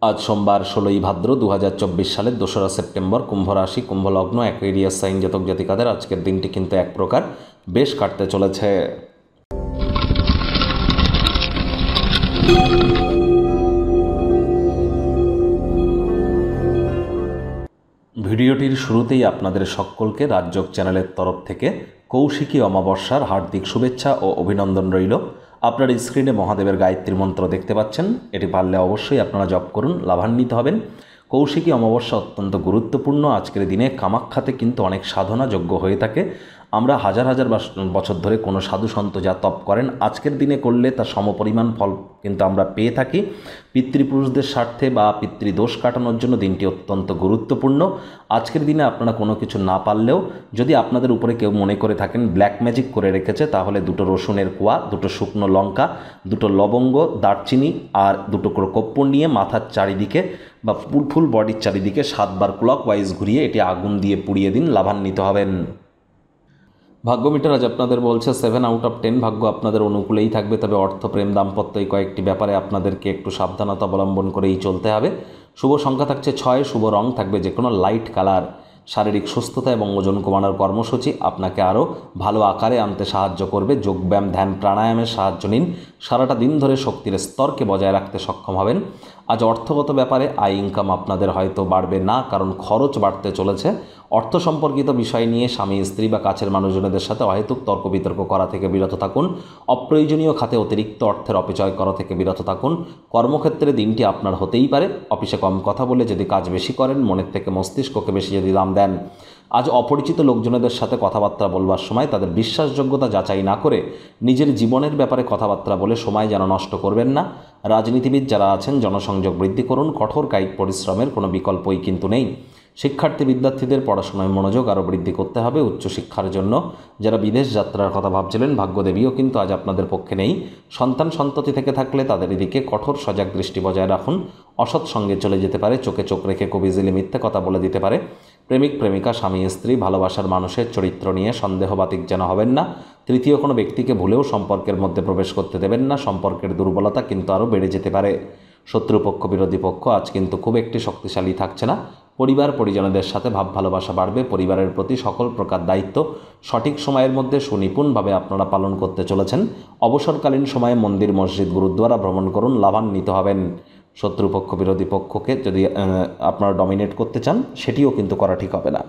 আজ সোমবার 16ই ভাদ্র 2024 সালের 2রা সেপ্টেম্বর। কুম্ভ রাশি, কুম্ভ লগ্ন, অ্যাকুয়ারিয়াস সাইন জাতক জাতিকাদের আজকের দিনটি কিন্তু এক প্রকার বেশ কাটতে চলেছে। ভিডিওটির শুরুতেই আপনাদের সকলকে রাজযোগ চ্যানেলের তরফ থেকে কৌশিকী অমাবস্যার হার্দিক শুভেচ্ছা ও অভিনন্দন রইল। আপনার স্ক্রিনে মহাদেবের গায়ত্রী মন্ত্র দেখতে পাচ্ছেন, এটি পারলে অবশ্যই আপনারা জপ করুন, লাভান্বিত হবেন। কৌশিকী অমাবস্যা অত্যন্ত গুরুত্বপূর্ণ। আজকের দিনে কামাখ্যাতে কিন্তু অনেক সাধনা যজ্ঞ হয়ে থাকে। আমরা হাজার হাজার বছর ধরে কোনো সাধু সন্ত যা তপ করেন, আজকের দিনে করলে তার সমপরিমাণ ফল কিন্তু আমরা পেয়ে থাকি। পিতৃপুরুষদের স্বার্থে বা পিতৃদোষ কাটানোর জন্য দিনটি অত্যন্ত গুরুত্বপূর্ণ। আজকের দিনে আপনারা কোনো কিছু না পারলেও যদি আপনাদের উপরে কেউ মনে করে থাকেন ব্ল্যাক ম্যাজিক করে রেখেছে, তাহলে 2টো রসুনের কোয়া, 2টো শুকনো লঙ্কা, 2টো লবঙ্গ, দারচিনি আর 2 টুকরো কর্পূর নিয়ে মাথার চারিদিকে বা ফুল বডির চারিদিকে 7 বার ক্লক ওয়াইজ ঘুরিয়ে এটি আগুন দিয়ে পুড়িয়ে দিন, লাভান্বিত হবেন। ভাগ্য মিটার আজ আপনাদের বলছে 7 আউট অফ 10 ভাগ্য আপনাদের অনুকূলেই থাকবে, তবে অর্থ, প্রেম, দাম্পত্য এই কয়েকটি ব্যাপারে আপনাদেরকে একটু সাবধানতা অবলম্বন করেই চলতে হবে। শুভ সংখ্যা থাকছে 6, শুভ রং থাকবে যে কোনো লাইট কালার। শারীরিক সুস্থতা এবং ওজন কমানোর কর্মসূচি আপনাকে আরও ভালো আকারে আনতে সাহায্য করবে। যোগব্যায়াম, ধ্যান, প্রাণায়ামের সাহায্য নিন, সারাটা দিন ধরে শক্তির স্তরকে বজায় রাখতে সক্ষম হবেন। আজ অর্থগত ব্যাপারে আয় ইনকাম আপনাদের হয়তো বাড়বে না, কারণ খরচ বাড়তে চলেছে। অর্থ সম্পর্কিত বিষয় নিয়ে স্বামী, স্ত্রী বা কাছের মানুষজনদের সাথে অহেতুক তর্ক বিতর্ক করা থেকে বিরত থাকুন। অপ্রয়োজনীয় খাতে অতিরিক্ত অর্থের অপচয় করা থেকে বিরত থাকুন। কর্মক্ষেত্রে দিনটি আপনার হতেই পারে। অফিসে কম কথা বলে যদি কাজ বেশি করেন, মনের থেকে মস্তিষ্ককে বেশি যদি দাম দেন। আজ অপরিচিত লোকজনদের সাথে কথাবার্তা বলবার সময় তাদের বিশ্বাসযোগ্যতা যাচাই না করে নিজের জীবনের ব্যাপারে কথাবার্তা বলে সময় যেন নষ্ট করবেন না। রাজনীতিবিদ যারা আছেন, জনসংযোগ বৃদ্ধি করুন। কঠোর কায়িক পরিশ্রমের কোনো বিকল্পই কিন্তু নেই। শিক্ষার্থী বিদ্যার্থীদের পড়াশোনায় মনোযোগ আরও বৃদ্ধি করতে হবে। উচ্চশিক্ষার জন্য যারা বিদেশ যাত্রার কথা ভাবছিলেন, ভাগ্যদেবীও কিন্তু আজ আপনাদের পক্ষে নেই। সন্তান সন্ততি থেকে থাকলে তাদের এদিকে কঠোর সজাগ দৃষ্টি বজায় রাখুন। অসৎ সঙ্গে চলে যেতে পারে, চোখে চোখ রেখে খুব ইজিলি মিথ্যে কথা বলে দিতে পারে। প্রেমিক প্রেমিকা, স্বামী স্ত্রী, ভালোবাসার মানুষের চরিত্র নিয়ে সন্দেহবাতিক যেন হবেন না। তৃতীয় কোনো ব্যক্তিকে ভুলেও সম্পর্কের মধ্যে প্রবেশ করতে দেবেন না, সম্পর্কের দুর্বলতা কিন্তু আরও বেড়ে যেতে পারে। শত্রুপক্ষ, বিরোধী পক্ষ আজ কিন্তু খুব একটি শক্তিশালী থাকছে না। পরিবার পরিজনদের সাথে ভাব ভালোবাসা বাড়বে। পরিবারের প্রতি সকল প্রকার দায়িত্ব সঠিক সময়ের মধ্যে সুনিপুণভাবে আপনারা পালন করতে চলেছেন। অবসরকালীন সময়ে মন্দির, মসজিদ, গুরুদ্বারা ভ্রমণ করুন, লাভান্বিত হবেন। শত্রুপক্ষ, বিরোধী পক্ষকে যদি আপনারা ডমিনেট করতে চান, সেটিও কিন্তু করা ঠিক হবে না।